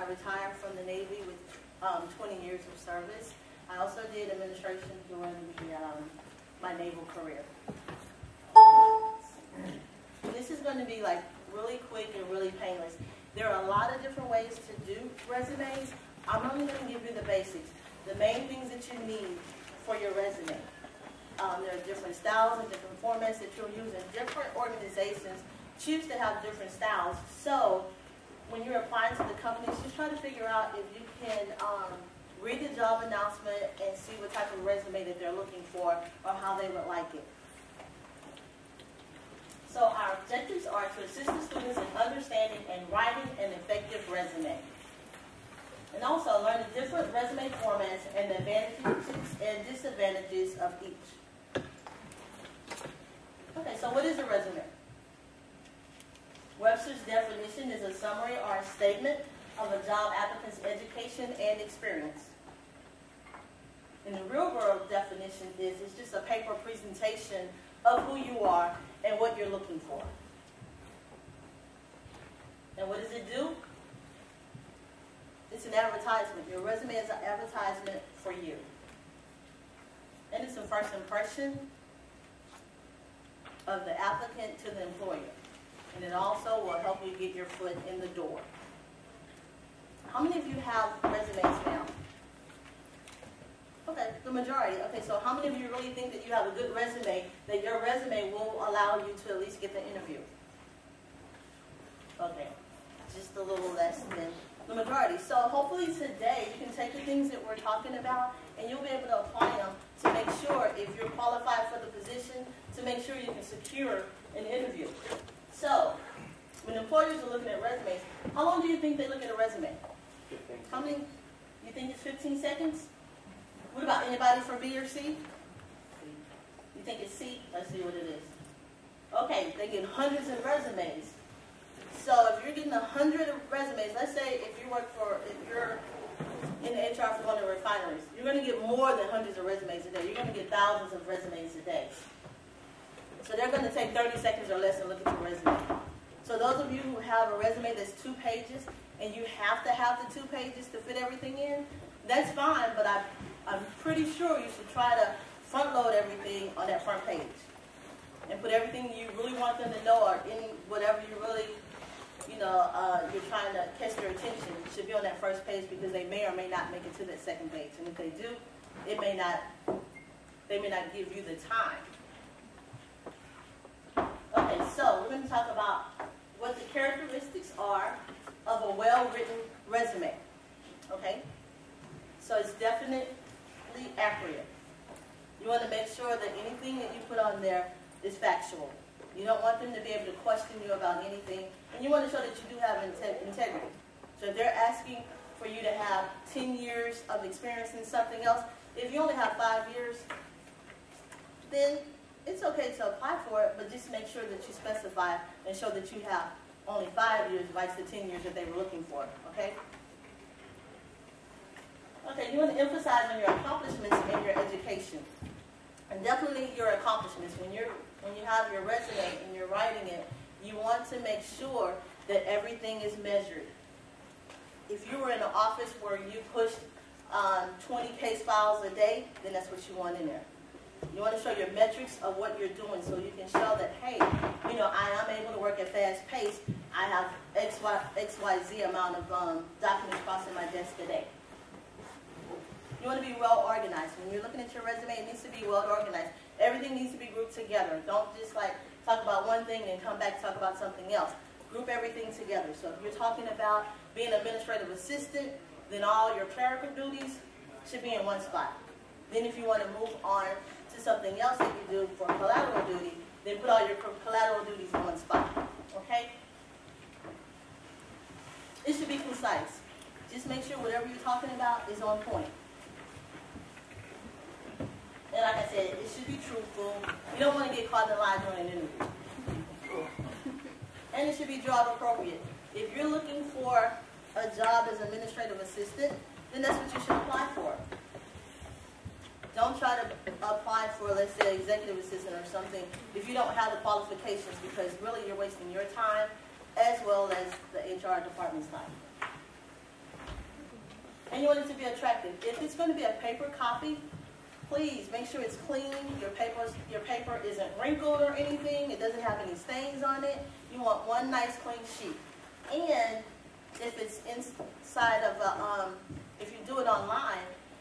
retired from the Navy with 20 years of service. I also did administration during my naval career. This is going to be like really quick and really painless. There are a lot of different ways to do resumes. I'm only going to give you the basics, the main things that you need for your resume. There are different styles and different formats that you'll use, and different organizations choose to have different styles. So when you're applying to the companies, just try to figure out if you can read the job announcement and see what type of resume that they're looking for or how they would like it. So our objectives are to assist the students in understanding and writing an effective resume. And also learn the different resume formats and the advantages and disadvantages of each. Okay, so what is a resume? Webster's definition is a summary or a statement of a job applicant's education and experience. And the real world definition is it's just a paper presentation of who you are and what you're looking for. And what does it do? It's an advertisement. Your resume is an advertisement for you. And it's a first impression of the applicant to the employer. And it also will help you get your foot in the door. How many of you have resumes now? Okay, the majority. Okay, so how many of you really think that you have a good resume, that your resume will allow you to at least get the interview? Okay, just a little less than the majority. So hopefully today you can take the things that we're talking about and you'll be able to apply them to make sure if you're qualified for the position, to make sure you can secure an interview. So when employers are looking at resumes, how long do you think they look at a resume? 15. How many? You think it's 15 seconds? What about anybody for B or C? You think it's C? Let's see what it is. Okay, they get hundreds of resumes. So if you're getting 100 resumes, let's say if you're in the HR for one of the refineries, you're going to get more than hundreds of resumes a day. You're going to get thousands of resumes a day. So they're going to take 30 seconds or less to look at your resume. So those of you who have a resume that's 2 pages and you have to have the 2 pages to fit everything in, that's fine, but I'm pretty sure you should try to front load everything on that front page and put everything you really want them to know or any whatever you really, you're trying to catch their attention should be on that first page, because they may or may not make it to that second page. And if they do, they may not give you the time. Okay, so we're going to talk about what the characteristics are of a well-written resume. Okay? So it's definitely accurate. You want to make sure that anything that you put on there is factual. You don't want them to be able to question you about anything. And you want to show that you do have integrity. So if they're asking for you to have 10 years of experience in something else, if you only have 5 years, then it's okay to apply for it, but just make sure that you specify and show that you have only 5 years versus the 10 years that they were looking for, okay? Okay, you want to emphasize on your accomplishments and your education. And definitely your accomplishments. When you have your resume and you're writing it, you want to make sure that everything is measured. If you were in an office where you pushed 20 case files a day, then that's what you want in there. You want to show your metrics of what you're doing so you can show that, hey, I am able to work at fast pace. I have XYZ amount of documents crossing my desk today. You want to be well organized. When you're looking at your resume, it needs to be well organized. Everything needs to be grouped together. Don't just talk about one thing and come back and talk about something else. Group everything together. So if you're talking about being an administrative assistant, then all your clerical duties should be in one spot. Then if you want to move on to something else that you do for collateral duty, then put all your collateral duties in one spot. Okay? It should be concise. Just make sure whatever you're talking about is on point. And like I said, it should be truthful. You don't want to get caught in a lie during an interview. And it should be job appropriate. If you're looking for a job as an administrative assistant, then that's what you should apply for. Don't try to apply for, let's say, executive assistant or something if you don't have the qualifications, because really you're wasting your time as well as the HR department's time. and you want it to be attractive. If it's going to be a paper copy, please make sure it's clean. Your paper isn't wrinkled or anything. It doesn't have any stains on it. You want one nice clean sheet. And if it's inside of if you do it online,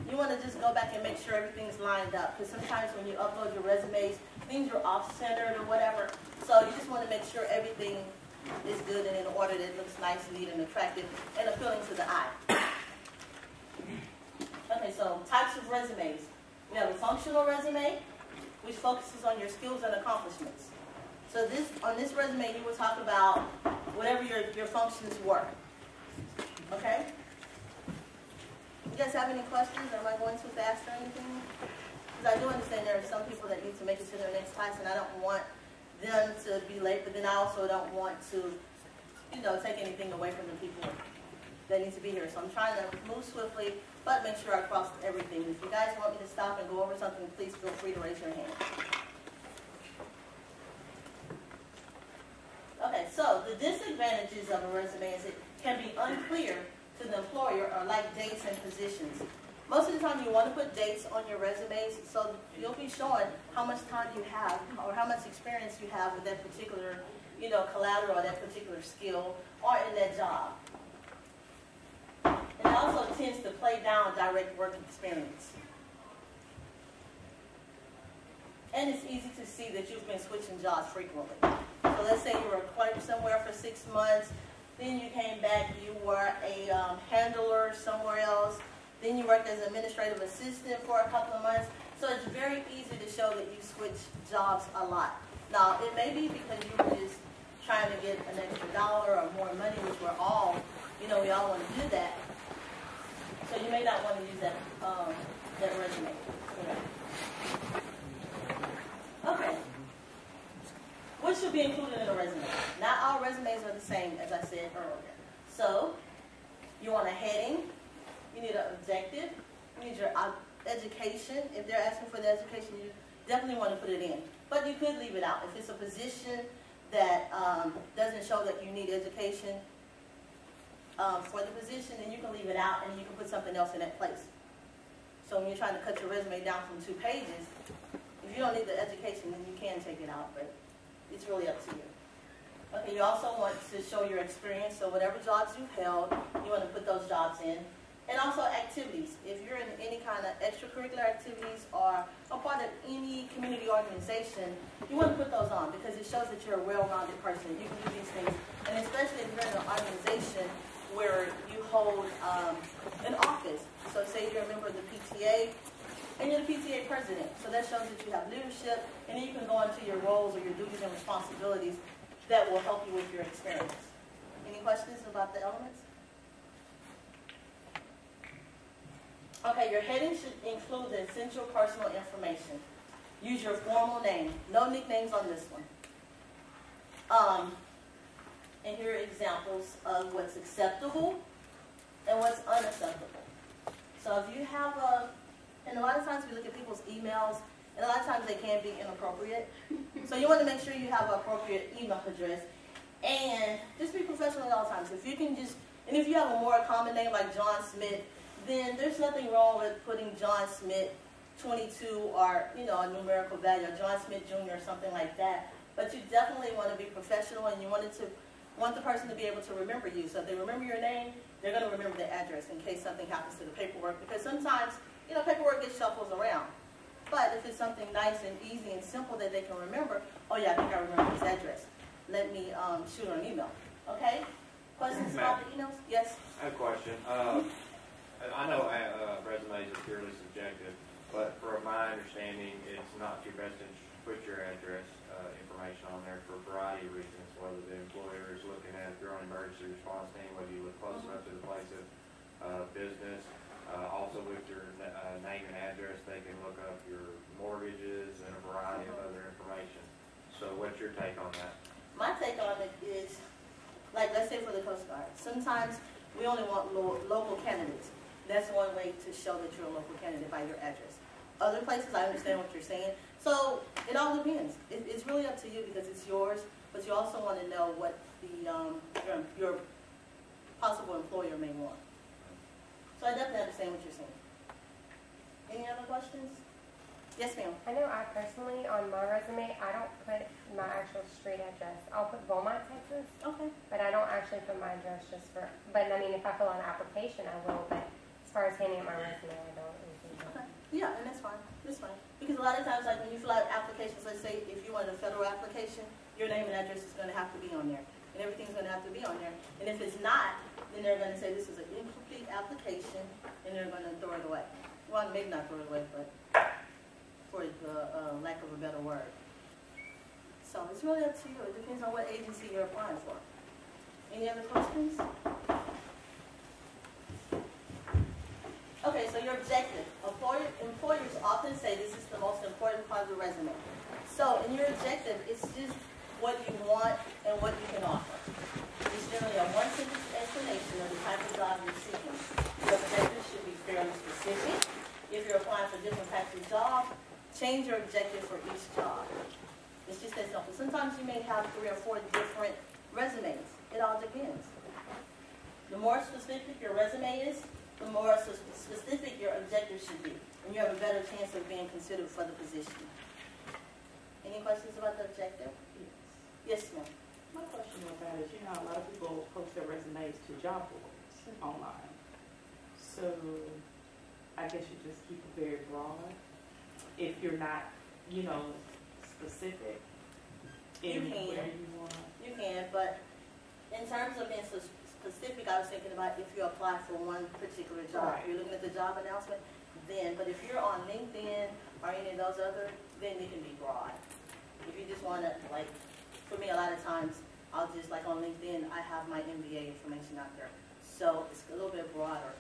you want to just go back and make sure everything's lined up. Because sometimes when you upload your resumes, things are off-centered or whatever. So you just want to make sure everything is good and in order, that it looks nice, neat, and attractive, and appealing to the eye. Okay, so types of resumes. We have a functional resume, which focuses on your skills and accomplishments. So on this resume, you will talk about whatever your functions were. Okay? You guys have any questions? Am I going too fast or anything? Because I do understand there are some people that need to make it to their next class, and I don't want them to be late, but then I also don't want to, take anything away from the people that need to be here. So I'm trying to move swiftly, but make sure I cross everything. If you guys want me to stop and go over something, please feel free to raise your hand. Okay, so the disadvantages of a resume is it can be unclear to the employer, or like dates and positions. Most of the time you want to put dates on your resumes, so you'll be showing how much time you have or how much experience you have with that particular, collateral or that particular skill or in that job. And it also tends to play down direct work experience. And it's easy to see that you've been switching jobs frequently. So let's say you were a clerk somewhere for 6 months, then you came back, you were a handler somewhere else, then you worked as an administrative assistant for a couple of months. So it's very easy to show that you switch jobs a lot. Now, it may be because you were just trying to get an extra dollar or more money, which we're all, we all want to do that. So you may not want to use that resume. Okay. What should be included in a resume? Not all resumes are the same, as I said earlier. So, you want a heading. You need an objective. You need your education. If they're asking for the education, you definitely want to put it in. But you could leave it out. If it's a position that doesn't show that you need education for the position, then you can leave it out and you can put something else in that place. So when you're trying to cut your resume down from 2 pages, if you don't need the education, then you can take it out, but it's really up to you. Okay, you also want to show your experience, so whatever jobs you've held, you want to put those jobs in. And also activities. If you're in any kind of extracurricular activities or a part of any community organization, you want to put those on because it shows that you're a well-rounded person. You can do these things. And especially if you're in an organization where you hold an office. So say you're a member of the PTA, and you're the PTA president. So that shows that you have leadership, and then you can go into your roles or your duties and responsibilities that will help you with your experience. Any questions about the elements? Okay, your heading should include the essential personal information. Use your formal name. No nicknames on this one. And here are examples of what's acceptable and what's unacceptable. So if you have and a lot of times we look at people's emails, and a lot of times they can be inappropriate. So you want to make sure you have an appropriate email address. And just be professional at all times. If you can and if you have a more common name like John Smith, then there's nothing wrong with putting John Smith 22 or, a numerical value, or John Smith Jr. or something like that. But you definitely want to be professional, and you want the person to be able to remember you. So if they remember your name, they're going to remember the address in case something happens to the paperwork. Because sometimes, paperwork gets shuffled around. But if it's something nice and easy and simple that they can remember, oh yeah, I think I remember this address. Let me shoot her an email. Okay? Questions about the emails? Yes? I have a question. I know resumes are purely subjective, but from my understanding, it's not your best interest to put your address information on there for a variety of reasons, whether the employer is looking at your own emergency response team, whether you live close enough to the place of business. Also with your name and address, they can look up your mortgages and a variety of other information. So what's your take on that? My take on it is, like let's say for the Coast Guard, sometimes we only want local candidates. That's one way to show that you're a local candidate by your address. Other places, I understand what you're saying. So it all depends. It's really up to you because it's yours, but you also want to know what the your possible employer may want. So I definitely understand what you're saying. Any other questions? Yes, ma'am. I know I personally, on my resume, I don't put my actual street address. I'll put Beaumont, Texas, Okay. but I don't actually put my address just for, but I mean, if I fill out an application, I will, but as far as handing out my resume, I don't. Okay. Yeah, and that's fine. That's fine. Because a lot of times, like when you fill out applications, let's say if you want a federal application, your name and address is going to have to be on there. And everything's going to have to be on there. And if it's not, then they're going to say this is an incomplete application, and they're going to throw it away. Well, maybe not throw it away, but for the lack of a better word. So it's really up to you. It depends on what agency you're applying for. Any other questions? Okay, so your objective. Employers often say this is the most important part of the resume. So in your objective, it's just what you want and what you can offer. It's generally a one-sentence explanation of the type of job you're seeking. Your objective should be fairly specific. If you're applying for different types of jobs, change your objective for each job. It's just that simple. Sometimes you may have 3 or 4 different resumes. It all depends. The more specific your resume is, the more specific your objective should be. And you have a better chance of being considered for the position. Any questions about the objective? Yes, ma'am. My question about that is, a lot of people post their resumes to job boards online. So I guess you just keep it very broad. If you're not, specific in where you want. You can, but in terms of being specific, I was thinking about if you apply for one particular job. Right. If you're looking at the job announcement, then. But if you're on LinkedIn or any of those other, then it can be broad. If you just want to, like, for me, a lot of times, I'll just, like on LinkedIn, I have my MBA information out there. So it's a little bit broader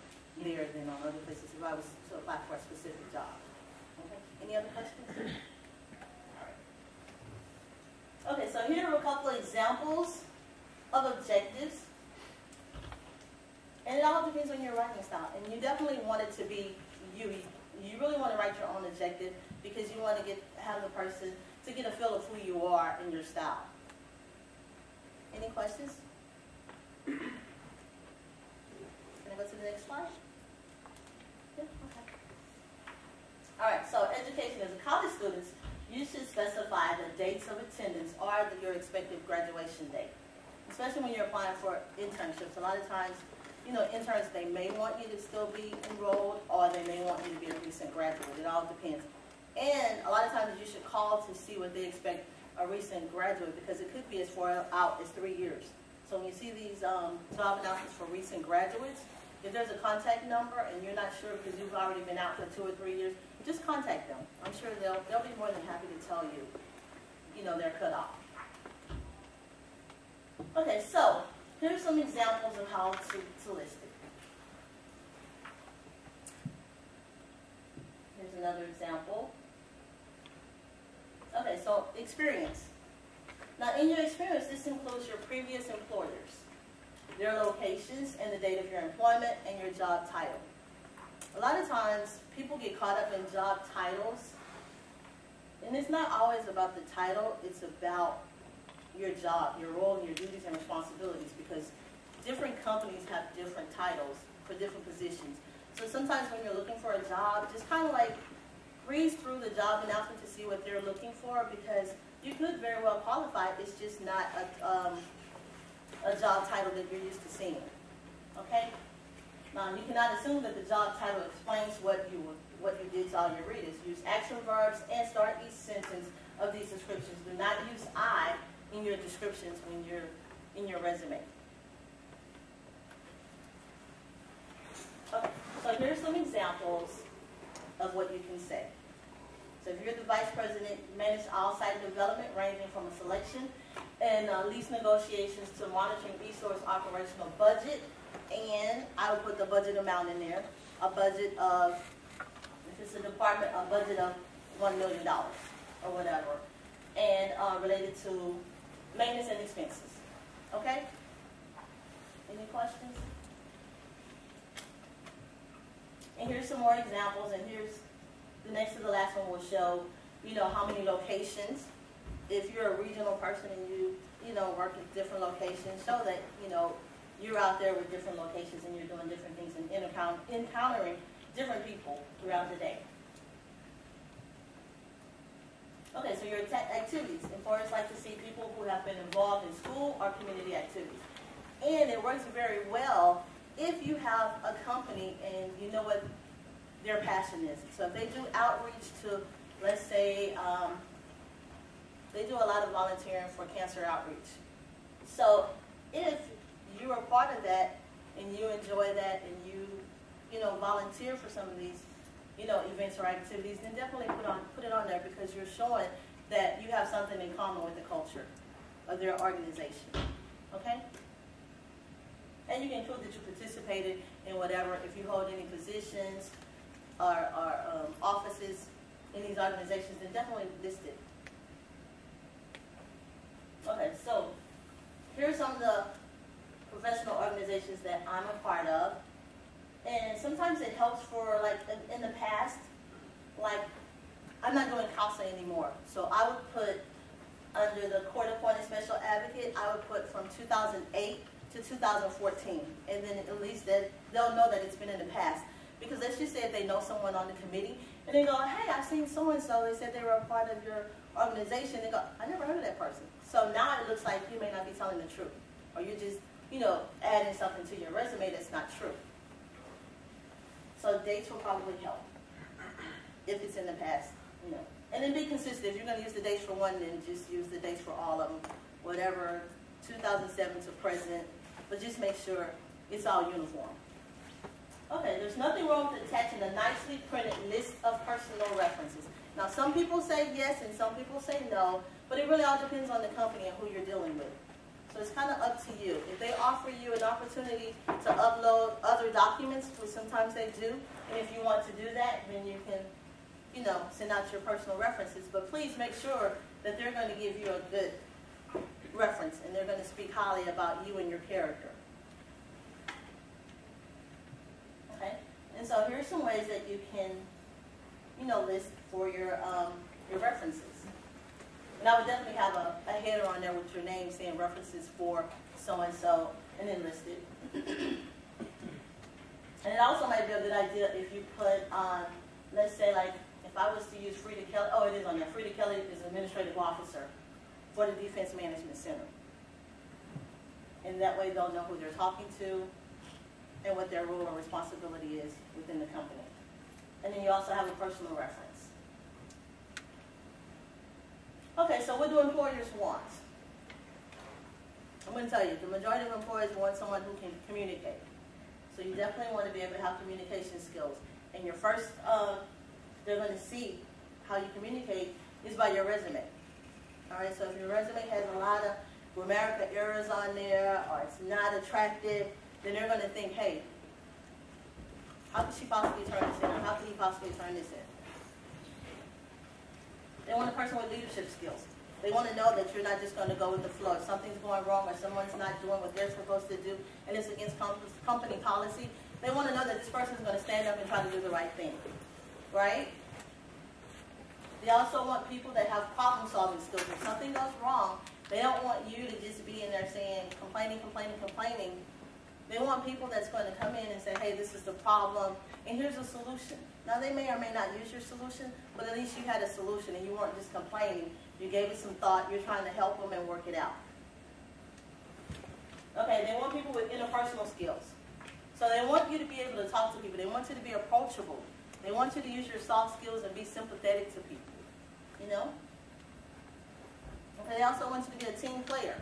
there than on other places if I was to apply for a specific job. Okay. Any other questions? Okay, so here are a couple of examples of objectives. And it all depends on your writing style. And you definitely want it to be you. You really want to write your own objective because you want to have the person to get a feel of who you are and your style. Any questions? Can I go to the next slide? Yeah, okay. All right, so education as a college student, you should specify the dates of attendance or your expected graduation date. Especially when you're applying for internships. A lot of times, interns, they may want you to still be enrolled or they may want you to be a recent graduate. It all depends. And a lot of times you should call to see what they expect a recent graduate because it could be as far out as 3 years. So when you see these job announcements for recent graduates, if there's a contact number and you're not sure because you've already been out for 2 or 3 years, just contact them. I'm sure they'll be more than happy to tell you, their cutoff. Okay, so here's some examples of how to list it. Here's another example. Okay, so experience. Now in your experience, this includes your previous employers, their locations and the date of your employment and your job title. A lot of times people get caught up in job titles, and it's not always about the title, it's about your job, your role, and your duties and responsibilities because different companies have different titles for different positions. So sometimes when you're looking for a job, just kind of like breeze through the job announcement to see what they're looking for because you could very well qualify. It's just not a job title that you're used to seeing. Okay? Now, you cannot assume that the job title explains what you did to all your readers. Use action verbs and start each sentence of these descriptions. Do not use I in your descriptions when you're in your resume. Okay, so here's some examples of what you can say. So if you're the vice president, you manage all site development ranging from a selection and lease negotiations to monitoring resource operational budget. And I would put the budget amount in there. A budget of, if it's a department, a budget of $1 million or whatever. And related to maintenance and expenses. Okay? Any questions? And here's some more examples, and here's the next to the last one will show, how many locations. If you're a regional person and you work at different locations, show that, you're out there with different locations and you're doing different things and encountering different people throughout the day. Okay, so your activities. Employers like to see people who have been involved in school or community activities. And it works very well if you have a company and you know what their passion is. So if they do outreach to, let's say, they do a lot of volunteering for cancer outreach. So if you are part of that and you enjoy that and you know, volunteer for some of these, you know, events or activities, then definitely put it on there because you're showing that you have something in common with the culture of their organization. Okay? And you can include that you participated in whatever, if you hold any positions or offices in these organizations, then definitely list it. Okay, so here's some of the professional organizations that I'm a part of. And sometimes it helps for, like, in the past, like, I'm not doing CASA anymore. So I would put, under the court-appointed special advocate, I would put from 2008 to 2014. And then at least they'll know that it's been in the past. Because let's just say if they know someone on the committee, and they go, hey, I've seen so-and-so, they said they were a part of your organization. They go, I never heard of that person. So now it looks like you may not be telling the truth. Or you're just, you know, adding something to your resume that's not true. So dates will probably help if it's in the past, you know. And then be consistent. If you're going to use the dates for one, then just use the dates for all of them. Whatever, 2007 to present, but just make sure it's all uniform. Okay, there's nothing wrong with attaching a nicely printed list of personal references. Now, some people say yes and some people say no, but it really all depends on the company and who you're dealing with. So it's kind of up to you. If they offer you an opportunity to upload other documents, which sometimes they do, and if you want to do that, then you can, you know, send out your personal references. But please make sure that they're going to give you a good reference and they're going to speak highly about you and your character. Okay? And so here's some ways that you can, you know, list for your references. And I would definitely have a header on there with your name saying references for so-and-so and then list it. And it also might be a good idea if you put on, let's say like, if I was to use Frida Kelly, oh, it is on there. Frida Kelly is administrative officer for the Defense Management Center. And that way they'll know who they're talking to and what their role or responsibility is within the company. And then you also have a personal reference. Okay, so what do employers want? I'm going to tell you, the majority of employers want someone who can communicate. So you definitely want to be able to have communication skills. And your first, they're going to see how you communicate is by your resume. All right, so if your resume has a lot of grammatical errors on there or it's not attractive, then they're going to think, hey, how could she possibly turn this in? Or how could he possibly turn this in? They want a person with leadership skills. They want to know that you're not just going to go with the flow. If something's going wrong or someone's not doing what they're supposed to do and it's against company policy, they want to know that this person's going to stand up and try to do the right thing. Right? They also want people that have problem-solving skills. If something goes wrong, they don't want you to just be in there saying, complaining. They want people that's going to come in and say, hey, this is the problem, and here's a solution. Now, they may or may not use your solution, but at least you had a solution, and you weren't just complaining. You gave it some thought. You're trying to help them and work it out. Okay, they want people with interpersonal skills. So they want you to be able to talk to people. They want you to be approachable. They want you to use your soft skills and be sympathetic to people. You know? Okay, they also want you to be a team player.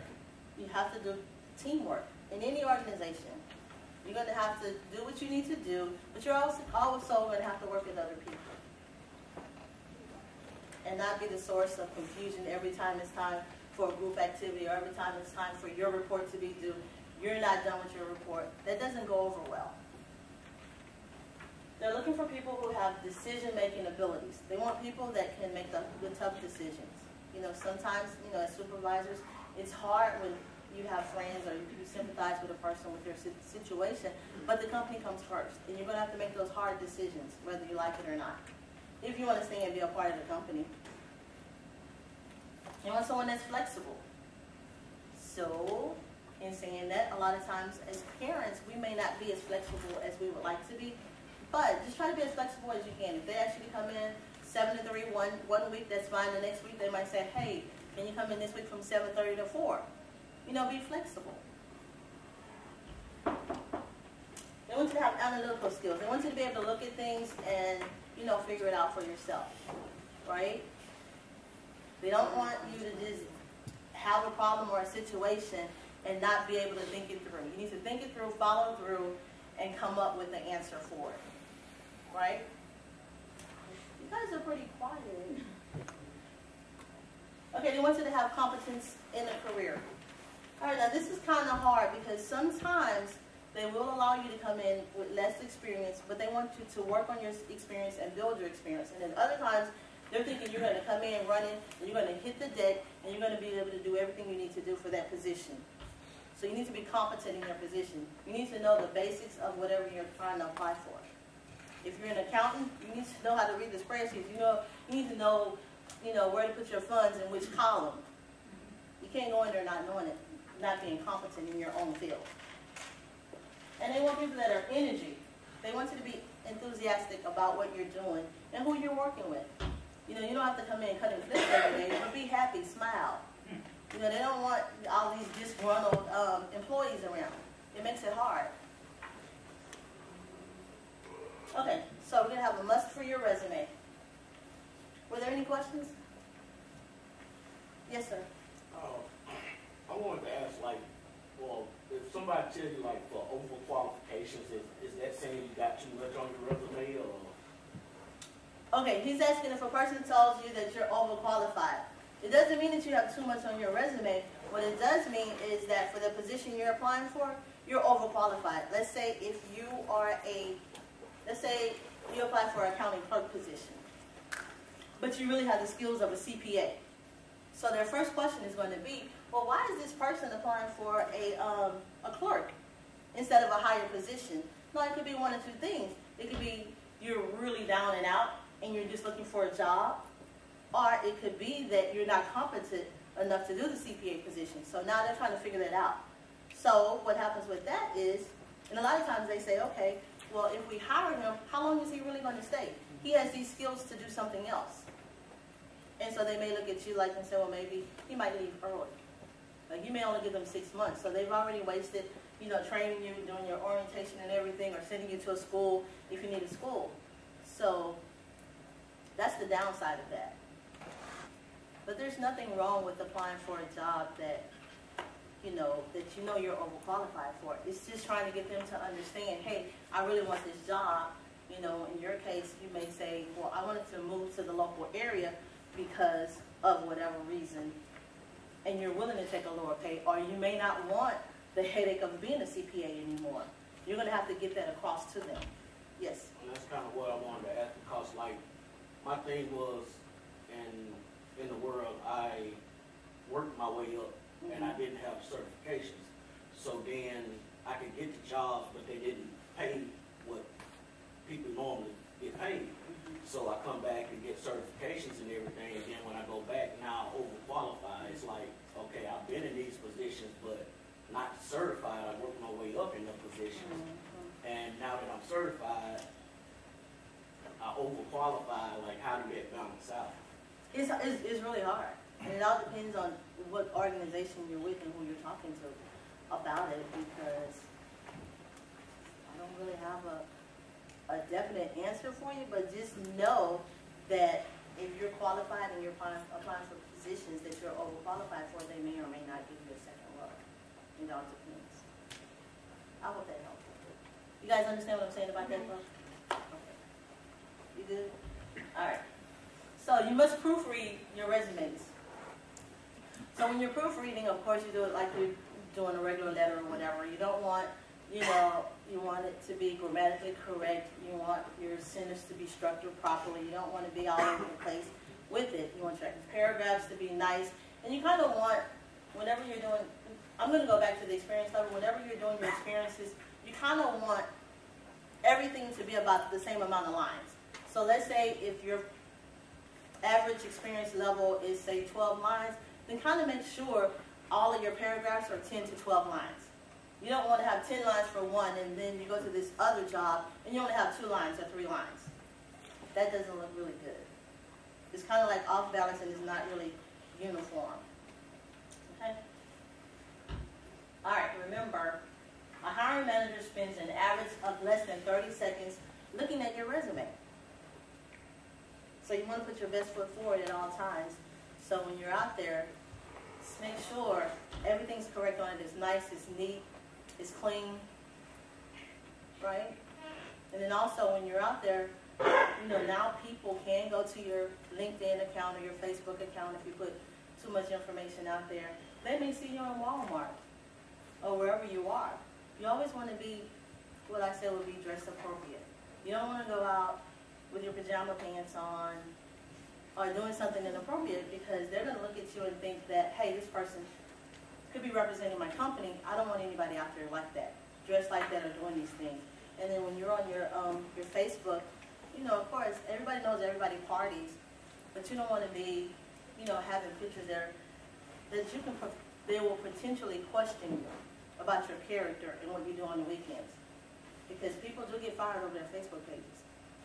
You have to do teamwork in any organization. You're going to have to do what you need to do, but you're also going to have to work with other people. And not be the source of confusion every time it's time for a group activity or every time it's time for your report to be due. You're not done with your report. That doesn't go over well. They're looking for people who have decision-making abilities. They want people that can make the tough decisions. You know, sometimes, you know, as supervisors, it's hard when you have friends or you sympathize with a person with their situation, but the company comes first, and you're going to have to make those hard decisions, whether you like it or not, if you want to stay and be a part of the company. You want someone that's flexible. So in saying that. A lot of times as parents, we may not be as flexible as we would like to be, but just try to be as flexible as you can. If they actually come in 7 to 3 one week, that's fine. The next week they might say, hey, can you come in this week from 7:30 to 4? You know, be flexible. They want you to have analytical skills. They want you to be able to look at things and, you know, figure it out for yourself, right? They don't want you to just have a problem or a situation and not be able to think it through. You need to think it through, follow through, and come up with the answer for it, right? You guys are pretty quiet. Okay, they want you to have competence in a career. All right, now this is kind of hard because sometimes they will allow you to come in with less experience, but they want you to work on your experience and build your experience. And then other times, they're thinking you're going to come in running, and you're going to hit the deck, and you're going to be able to do everything you need to do for that position. So you need to be competent in your position. You need to know the basics of whatever you're trying to apply for. If you're an accountant, you need to know how to read the spreadsheets. You need to know, where to put your funds in which column. You can't go in there not knowing it, not being competent in your own field. And they want people that are energy. They want you to be enthusiastic about what you're doing and who you're working with. You don't have to come in and cut and flip every day, but be happy, smile. They don't want all these disgruntled employees around. It makes it hard. Okay, so we're going to have a must for your resume. Were there any questions? Yes, sir. I wanted to ask, if somebody tells you, for overqualifications, is that saying you got too much on your resume, or? Okay, he's asking if a person tells you that you're overqualified. It doesn't mean that you have too much on your resume. What it does mean is that for the position you're applying for, you're overqualified. Let's say if you are let's say you apply for an accounting clerk position, but you really have the skills of a CPA. So their first question is going to be, well, why is this person applying for a clerk instead of a higher position? No, it could be one of two things. It could be you're really down and out and you're just looking for a job, or it could be that you're not competent enough to do the CPA position. So now they're trying to figure that out. So what happens with that is, and a lot of times they say, okay, well, if we hire him, how long is he really going to stay? He has these skills to do something else. And so they may look at you and say, well, maybe he might leave early. You may only give them 6 months. So they've already wasted, training you, doing your orientation and everything, or sending you to a school if you need a school. So that's the downside of that. But there's nothing wrong with applying for a job that you're overqualified for. It's just trying to get them to understand, hey, I really want this job. In your case, you may say, well, I wanted to move to the local area because of whatever reason, and you're willing to take a lower pay, or you may not want the headache of being a CPA anymore. You're going to have to get that across to them. Yes? And that's kind of what I wanted to ask, because, my thing was, in the world, I worked my way up, and I didn't have certifications. So then I could get the jobs, but they didn't pay what people normally get paid. So I come back and get certifications and everything, and then when I go back, now overqualified. It's like, okay, I've been in these positions, but not certified. I worked my way up in the positions. And now that I'm certified, I overqualify. How do that balance out? It's really hard. And it all depends on what organization you're with and who you're talking to about it, because I don't really have a definite answer for you, but just know that if you're qualified and you're applying for positions that you're overqualified for, they may or may not give you a second look. It all depends. I hope that helps. You guys understand what I'm saying about that, bro? Okay. You good? All right. So you must proofread your resumes. So when you're proofreading, of course, you do it like you're doing a regular letter or whatever. You don't want, you want it to be grammatically correct. You want your sentence to be structured properly. You don't want to be all over the place with it. You want your paragraphs to be nice. And you kind of want, whenever you're doing, I'm going to go back to the experience level. Whenever you're doing your experiences, you kind of want everything to be about the same amount of lines. So let's say if your average experience level is, say, 12 lines, then kind of make sure all of your paragraphs are 10 to 12 lines. You don't want to have 10 lines for one, and then you go to this other job, and you only have 2 lines or 3 lines. That doesn't look really good. It's kind of like off balance, and it's not really uniform. Okay? All right, remember, a hiring manager spends an average of less than 30 seconds looking at your resume. So you want to put your best foot forward at all times. So when you're out there, just make sure everything's correct on it. It's nice, it's neat, it's clean, right? And then also when you're out there, you know, now people can go to your LinkedIn account or your Facebook account if you put too much information out there. They may see you on Walmart or wherever you are. You always want to be, what I say would be dress appropriate. You don't want to go out with your pajama pants on or doing something inappropriate, because they're going to look at you and think that, hey, this person could be representing my company. I don't want anybody out there like that, dressed like that or doing these things. And then when you're on your Facebook, you know, of course, everybody knows everybody parties, but you don't want to be, you know, having pictures there that you can, they will potentially question you about your character and what you do on the weekends. Because people do get fired over their Facebook pages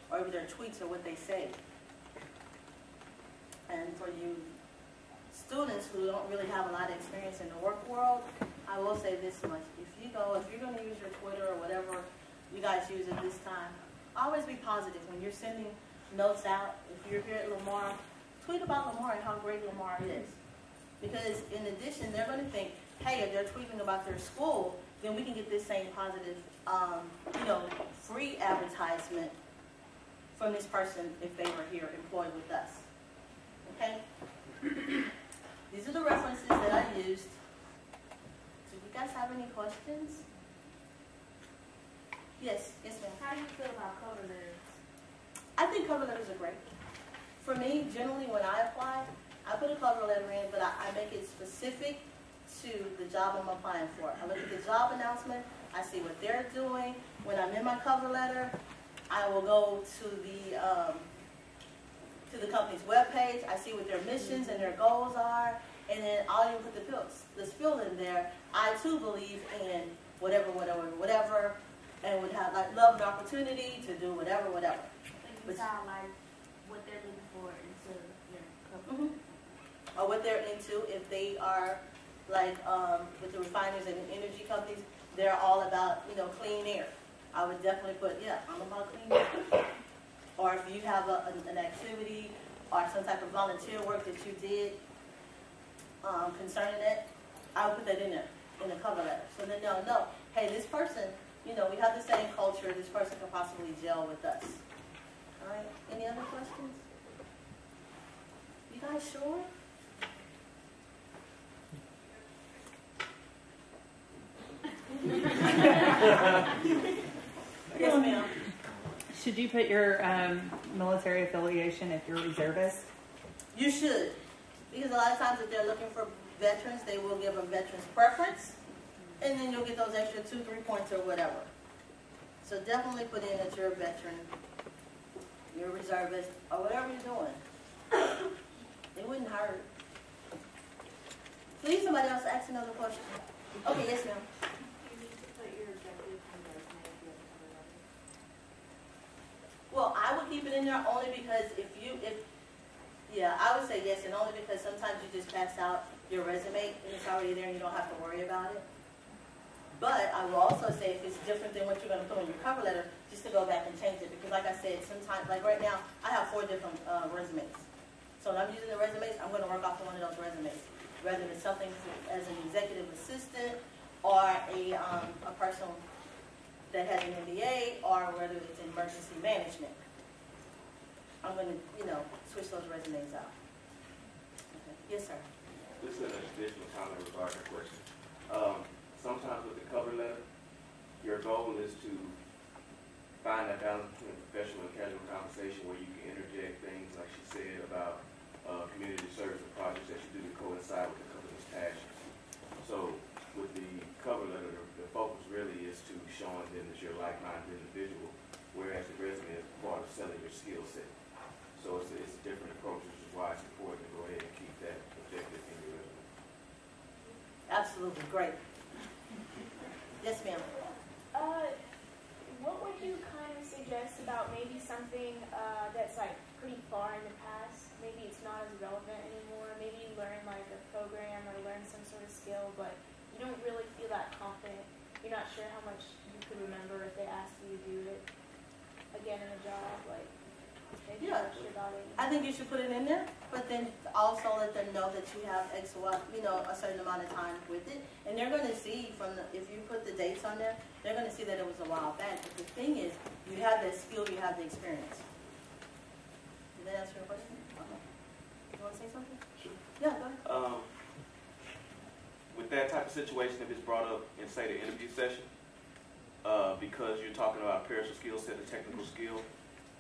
or over their tweets or what they say. And for you students who don't really have a lot of experience in the work world, I will say this much. If you're going to use your Twitter or whatever you guys use at this time, always be positive. When you're sending notes out, if you're here at Lamar, tweet about Lamar and how great Lamar is. Because in addition, they're going to think, hey, if they're tweeting about their school, then we can get this same positive, you know, free advertisement from this person if they were here employed with us. Okay? These are the references that I used. Do you guys have any questions? Yes, ma'am. How do you feel about cover letters? I think cover letters are great. For me, generally when I apply, I put a cover letter in, but I make it specific to the job I'm applying for. I look at the job announcement, I see what they're doing. When I'm in my cover letter, I will go to the company's webpage, I see what their missions and their goals are, and then I'll even put the spiel in there. I too believe in whatever, and would have like love and opportunity to do whatever. Like you sound like what they're looking for into your cover. Mm-hmm. Or what they're into. If they are like with the refiners and the energy companies, they're all about, you know, clean air. I would definitely put, yeah, I'm about clean air. Or if you have an activity or some type of volunteer work that you did concerning it, I would put that in there, in the cover letter. So then they'll know, hey, this person, you know, we have the same culture, this person could possibly gel with us. All right, any other questions? You guys sure? Yes, ma'am. Should you put your military affiliation if you're a reservist? You should. Because a lot of times if they're looking for veterans, they will give a veteran's preference. And then you'll get those extra 2-3 points or whatever. So definitely put in that you're a veteran, you're a reservist, or whatever you're doing. It wouldn't hurt. Please, somebody else ask another question. Okay, yes, ma'am. You need to put your objectives in the resume if you have a cover letter. Well, I would keep it in there only because yeah, I would say yes, and only because sometimes you just pass out your resume and it's already there and you don't have to worry about it. But I will also say if it's different than what you're going to put on your cover letter, just to go back and change it. Because like I said, sometimes, like right now, I have 4 different resumes. So when I'm using the resumes, I'm going to work off of one of those resumes. Whether it's something as an executive assistant or a person that has an MBA or whether it's emergency management. I'm going to, you know, switch those resumes out. Okay. Yes, sir. This is an additional comment regarding the question. Sometimes with the cover letter, your goal is to find that balance between professional and casual conversation where you can interject things, like she said, about community service and projects that you do to coincide with the company's passion. So with the cover letter, the focus really is to showing them that you're a like-minded individual, whereas the resume is part of selling your skill set. So it's a different approach, which is why it's important to go ahead and keep that objective in your resume. Absolutely, great. Yes, ma'am. What would you kind of suggest about maybe something that's like pretty far in the past? Maybe it's not as relevant anymore. Maybe you learn like a program or learn some sort of skill, but you don't really feel that confident. You're not sure how much you could remember if they asked you to do it again in a job. Like, maybe you're not sure about it. I think you should put it in there, but then also let them know that you have X, Y, a certain amount of time with it. And they're going to see if you put the dates on there, they're going to see that it was a while back. But the thing is, you have that skill, you have the experience. Did that answer your question? Okay. You want to say something? Sure. Yeah, go ahead. With that type of situation, if it's brought up in, say, the interview session, because you're talking about a perishable skill set, a technical skill,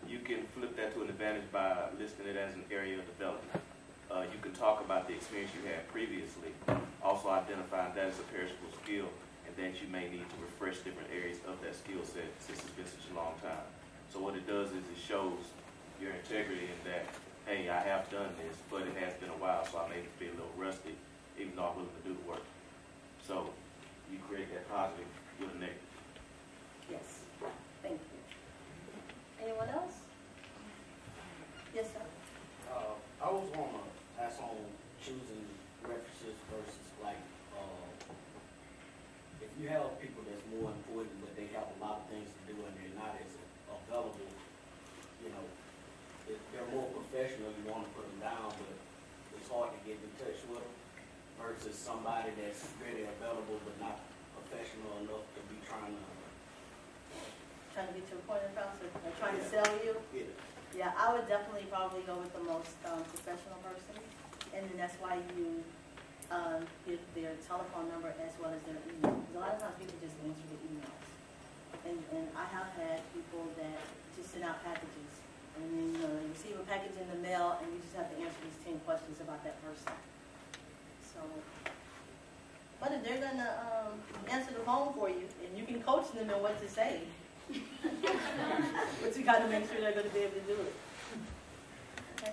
you can flip that to an advantage by listing it as an area of development. You can talk about the experience you had previously, also identifying that as a perishable skill, and that you may need to refresh different areas of that skill set since it's been such a long time. So what it does is it shows your integrity in that, hey, I have done this, but it has been a while, so I may be a little rusty, even though I'm willing to do the work. So you create that positive with a negative. Yes. Thank you. Anyone else? Yes, sir. I was on to ask on choosing references versus like, if you have people that's more important, but they have a lot of things to do and they're not as available, if they're more professional, you want to put them down, but it's hard to get in touch with them versus somebody that's really available but not professional enough to be trying to Get to a point of contact, or trying to sell you? Yeah, I would definitely probably go with the most professional person, and then that's why you give their telephone number as well as their email. Because a lot of times people just answer the emails, and I have had people that just send out packages, and then you receive a package in the mail, and you just have to answer these 10 questions about that person. So, but if they're gonna answer the phone for you, and you can coach them in what to say. But you got to make sure they're going to be able to do it. Okay.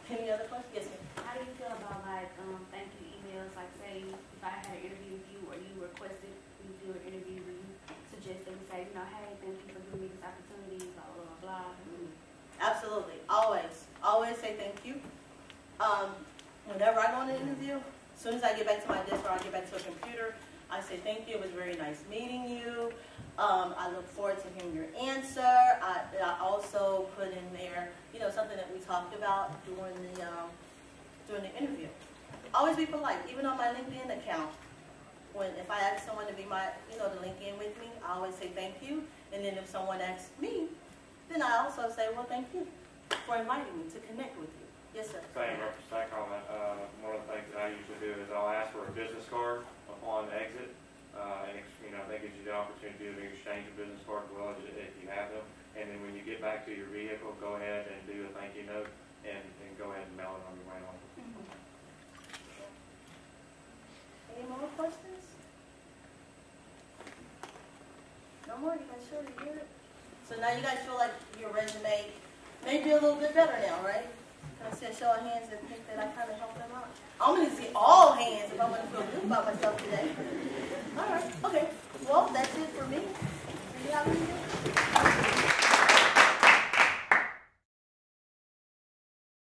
Any other questions? Yes, ma'am. How do you feel about like thank you emails? Like say if I had an interview with you or you requested we do an interview, would you suggest that we say, hey, thank you for giving me this opportunity, blah blah blah blah. Absolutely. Always say thank you. Whenever I go on an interview, as soon as I get back to my desk or I get back to a computer, I say thank you. It was very nice meeting you. I look forward to hearing your answer. I also put in there, something that we talked about during the interview. Always be polite. Even on my LinkedIn account, if I ask someone to be to link in with me, I always say thank you. And then if someone asks me, then I also say, well, thank you for inviting me to connect with you. Yes, sir. Same retrospect on that. One of the things that I usually do is I'll ask for a business card upon exit. And that gives you the opportunity to exchange a business card as well if you have them. And then when you get back to your vehicle, go ahead and do a thank you note and go ahead and mail it on your way home. Any more questions? No more? You guys sure you're good? So now you guys feel like your resume may be a little bit better now, right? Can I see a show of hands that think that I kind of helped them out? I'm going to see all hands if I want to feel good about myself today. All right. Okay. Well, that's it for me. Do you have any